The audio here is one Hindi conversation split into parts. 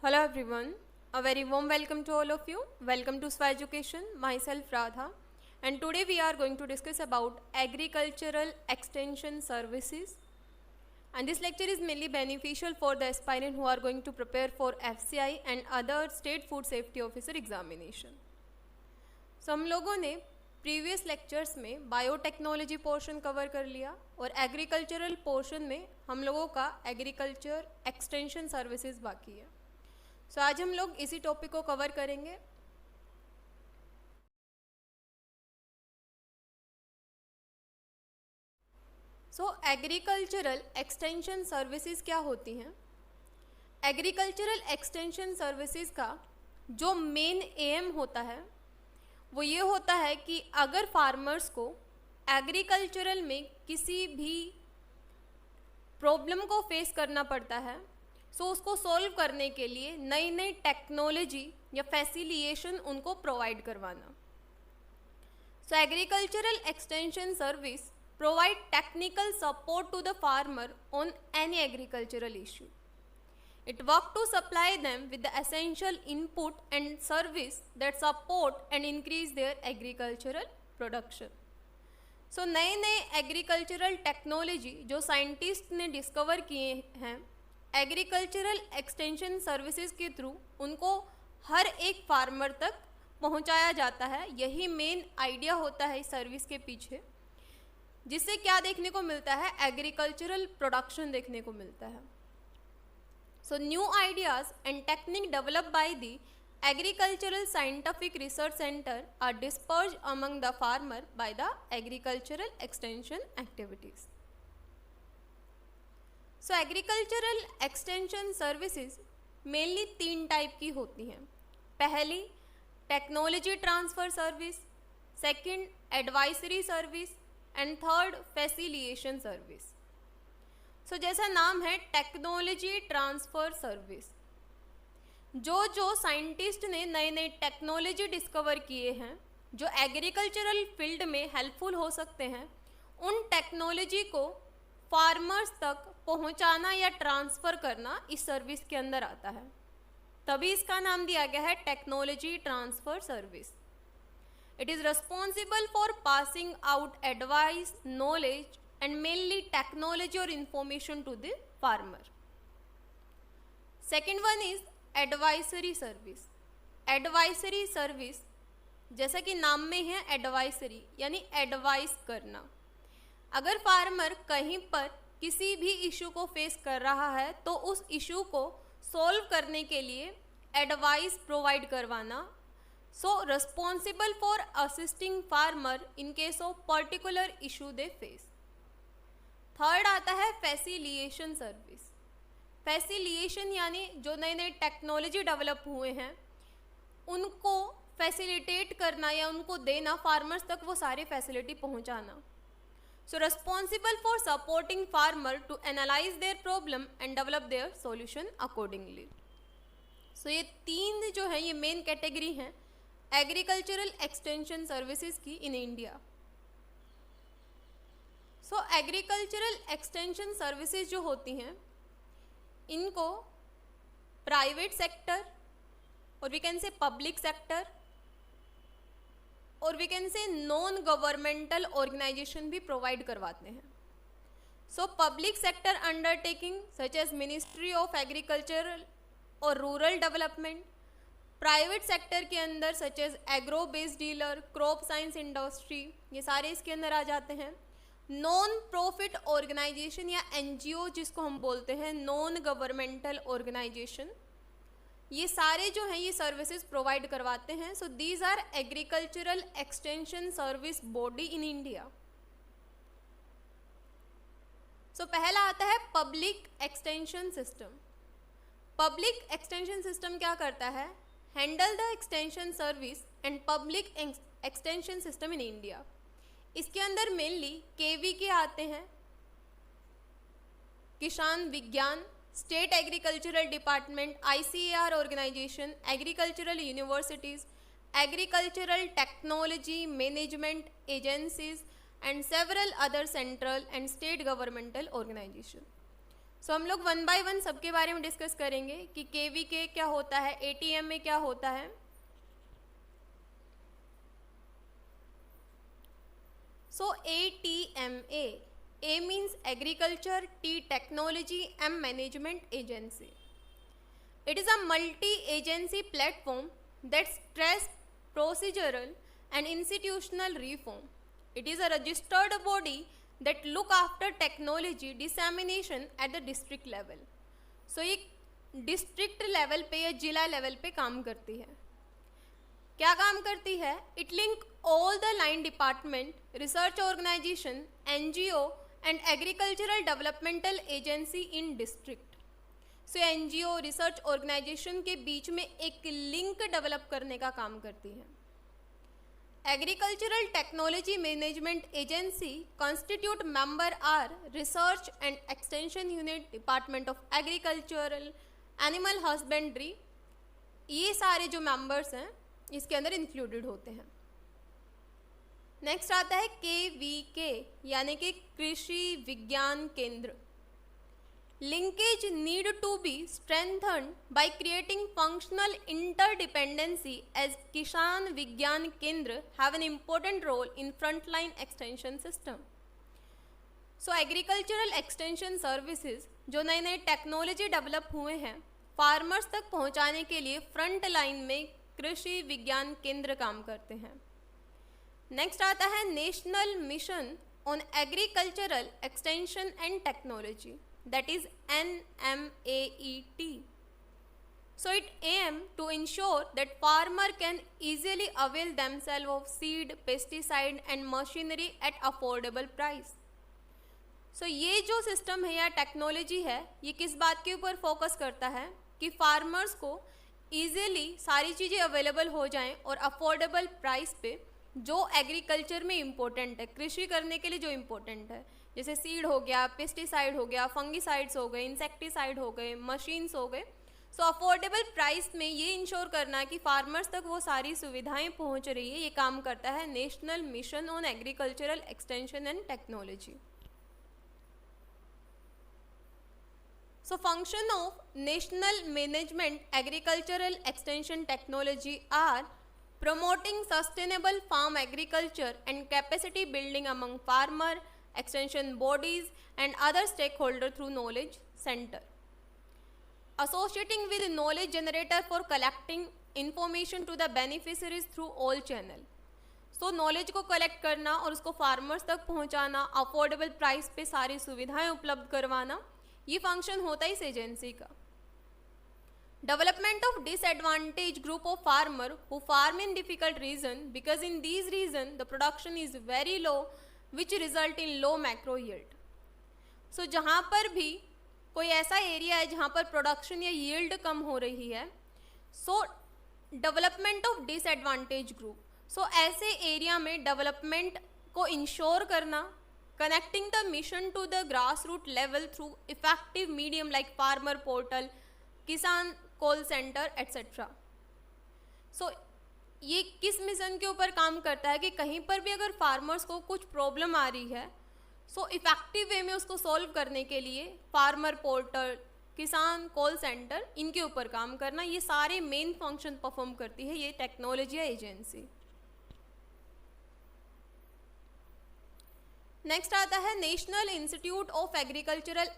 Hello everyone, a very warm welcome to all of you. Welcome to SWA Education, myself Radha, and today we are going to discuss about agricultural extension services. And this lecture is mainly beneficial for the aspirant who are going to prepare for FCI and other state food safety officer examination. So हम लोगों ने प्रीवियस लेक्चर्स में बायोटेक्नोलॉजी पोर्शन कवर कर लिया और एग्रीकल्चरल पोर्शन में हम लोगों का एग्रीकल्चर एक्सटेंशन सर्विसेज बाकी है. सो आज हम लोग इसी टॉपिक को कवर करेंगे. सो एग्रीकल्चरल एक्सटेंशन सर्विसेज क्या होती हैं? एग्रीकल्चरल एक्सटेंशन सर्विसेज का जो मेन एम होता है वो ये होता है कि अगर फार्मर्स को एग्रीकल्चरल में किसी भी प्रॉब्लम को फेस करना पड़ता है सो उसको सॉल्व करने के लिए नई नई टेक्नोलॉजी या फैसिलिटेशन उनको प्रोवाइड करवाना. So agricultural extension service provide technical support to the farmer on any agricultural issue. It work to supply them with the essential input and service that support and increase their agricultural production. So नए नए एग्रीकल्चरल टेक्नोलॉजी जो साइंटिस्ट ने डिस्कवर किए हैं एग्रीकल्चरल एक्सटेंशन सर्विसेज के थ्रू उनको हर एक फार्मर तक पहुंचाया जाता है. यही मेन आइडिया होता है इस सर्विस के पीछे, जिससे क्या देखने को मिलता है? एग्रीकल्चरल प्रोडक्शन देखने को मिलता है. So new ideas and technique developed by the Agricultural Scientific Research Center are dispersed among the farmer by the agricultural extension activities. So agricultural extension services mainly 3 type की होती हैं. पहली technology transfer service, second advisory service and third facilitation service. So जैसा नाम है टेक्नोलॉजी ट्रांसफ़र सर्विस, जो साइंटिस्ट ने नए नए टेक्नोलॉजी डिस्कवर किए हैं जो एग्रीकल्चरल फील्ड में हेल्पफुल हो सकते हैं, उन टेक्नोलॉजी को फार्मर्स तक पहुंचाना या ट्रांसफ़र करना इस सर्विस के अंदर आता है. तभी इसका नाम दिया गया है technology transfer service. It is responsible for passing out advice, knowledge and mainly technology or information to the farmer. Second one is advisory service. Advisory service जैसा कि नाम में है एडवाइसरी यानी एडवाइस करना. अगर फार्मर कहीं पर किसी भी इशू को फेस कर रहा है तो उस इशू को सॉल्व करने के लिए एडवाइस प्रोवाइड करवाना. So responsible for assisting farmer in case of particular issue they face. Third आता है फैसिलिटेशन सर्विस. फैसिलिटेशन यानी जो नए नए टेक्नोलॉजी डेवलप हुए हैं उनको फैसिलिटेट करना या उनको देना, फार्मर्स तक वो सारे फैसिलिटी पहुंचाना. So responsible for supporting farmer to analyse their problem and develop their solution accordingly. So ये 3 जो है ये मेन कैटेगरी हैं एग्रीकल्चरल एक्सटेंशन सर्विसेज की in India. So agricultural extension services जो होती हैं इनको प्राइवेट सेक्टर और we can say public sector और we can say non governmental organisation भी प्रोवाइड करवाते हैं. So public sector undertaking such as ministry of agriculture और रूरल डेवलपमेंट. प्राइवेट सेक्टर के अंदर such as agro based dealer, crop science industry, ये सारे इसके अंदर आ जाते हैं. नॉन प्रॉफिट ऑर्गेनाइजेशन या एनजीओ जिसको हम बोलते हैं, नॉन गवर्नमेंटल ऑर्गेनाइजेशन, ये सारे जो हैं ये सर्विसेज प्रोवाइड करवाते हैं. So these are agricultural extension service body in India. So पहला आता है public extension system. Public extension system क्या करता है? Handle the extension service and public extension system in India. इसके अंदर मेनली केवीके आते हैं, किसान विज्ञान, state agricultural department, ICAR organisation, agricultural universities, agricultural technology management agencies and several other central and state governmental organisation. So हम लोग वन बाय वन सबके बारे में डिस्कस करेंगे कि KVK क्या होता है, ATMA क्या होता है। सो ATMA, A means Agriculture, T Technology, M Management Agency. It is a multi-agency platform that stresses procedural and institutional reform. It is a registered body that look after technology dissemination at the district level. So ये डिस्ट्रिक्ट लेवल पे या जिला लेवल पे काम करती है। क्या काम करती है? It link all the line department, research organisation, NGO and agricultural developmental agency in district. So NGO, research organisation के बीच में एक लिंक डेवलप करने का काम करती है। Agricultural Technology Management Agency constitute member are Research and Extension Unit, Department of Agricultural, Animal Husbandry, ये सारे जो members हैं इसके अंदर इंक्लूडेड होते हैं। नेक्स्ट आता है KVK यानी कि कृषि विज्ञान केंद्र। Linkage need to be strengthened by creating functional interdependency as Kisan Vigyan Kendra have an important role in frontline extension system. So agricultural extension services जो नए नए टेक्नोलॉजी डेवलप हुए हैं फार्मर्स तक पहुंचाने के लिए फ्रंट लाइन में कृषि विज्ञान केंद्र काम करते हैं। नेक्स्ट आता है national mission on agricultural extension and technology, that is NMAET. So it aim to ensure that farmer can easily avail themselves of seed, pesticide and machinery at affordable price. So ये जो सिस्टम है या टेक्नोलॉजी है ये किस बात के ऊपर फोकस करता है कि फार्मर्स को ईजिली सारी चीज़ें अवेलेबल हो जाएं और अफोर्डेबल प्राइस पे जो एग्रीकल्चर में इम्पोर्टेंट है, कृषि करने के लिए जो इम्पोर्टेंट है, जैसे सीड हो गया, पेस्टिसाइड हो गया, फंगिसाइड्स हो गए, इंसेक्टिसाइड हो गए, मशीन्स हो गए। सो अफोर्डेबल प्राइस में ये इंश्योर करना कि फार्मर्स तक वो सारी सुविधाएं पहुंच रही है, ये काम करता है national mission on agricultural extension and technology. So function of national management agricultural extension technology are promoting sustainable farm agriculture and capacity building among farmer, extension bodies and other stakeholders through knowledge center, associating with knowledge generator for collecting information to the beneficiaries through all channel. So knowledge को collect करना और उसको farmers तक पहुंचाना, affordable price पे सारी सुविधाएं उपलब्ध करवाना, ये function होता है इस एजेंसी का। Development of disadvantaged group of farmer who farm in difficult region because in these region the production is very low which result in low macro yield. So जहाँ पर भी कोई ऐसा एरिया है जहाँ पर प्रोडक्शन या यील्ड कम हो रही है, so development of disadvantage group, so ऐसे एरिया में डेवलपमेंट को इंश्योर करना, connecting the mission to the grass root level through effective medium like farmer portal, Kisan call centre etcetera. So ये किस मिशन के ऊपर काम करता है कि कहीं पर भी अगर फार्मर्स को कुछ प्रॉब्लम आ रही है, सो इफ़ेक्टिव वे में उसको सॉल्व करने के लिए farmer portal, Kisan call centre, इनके ऊपर काम करना, ये सारे मेन फंक्शन परफॉर्म करती है ये टेक्नोलॉजी एजेंसी। नेक्स्ट आता है national institute of agricultural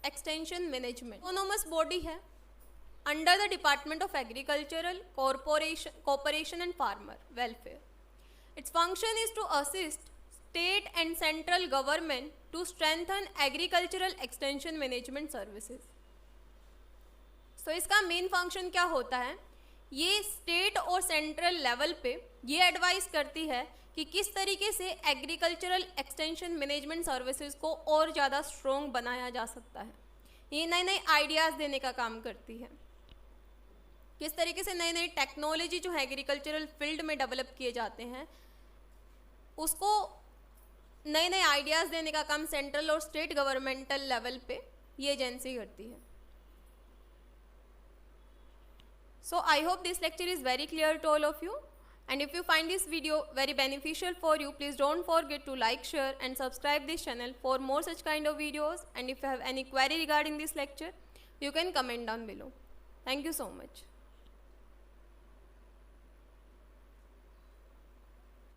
extension management. Autonomous body है under the Department of Agricultural Cooperation and Farmer Welfare. Its function is to assist state and central government to strengthen agricultural extension management services. So इसका मेन फंक्शन क्या होता है? ये स्टेट और सेंट्रल लेवल पे ये एडवाइस करती है कि किस तरीके से एग्रीकल्चरल एक्सटेंशन मैनेजमेंट सर्विसेज को और ज़्यादा स्ट्रॉन्ग बनाया जा सकता है। ये नए नए आइडियाज़ देने का काम करती है, किस तरीके से नए नए टेक्नोलॉजी जो है एग्रीकल्चरल फील्ड में डेवलप किए जाते हैं उसको नए नए आइडियाज़ देने का काम सेंट्रल और स्टेट गवर्नमेंटल लेवल पे ये एजेंसी करती है। So I hope this lecture is very clear to all of you. And if you find this video very beneficial for you, please don't forget to like, share and subscribe this channel for more such kind of videos. And if you have any query regarding this lecture, you can comment down below. Thank you so much.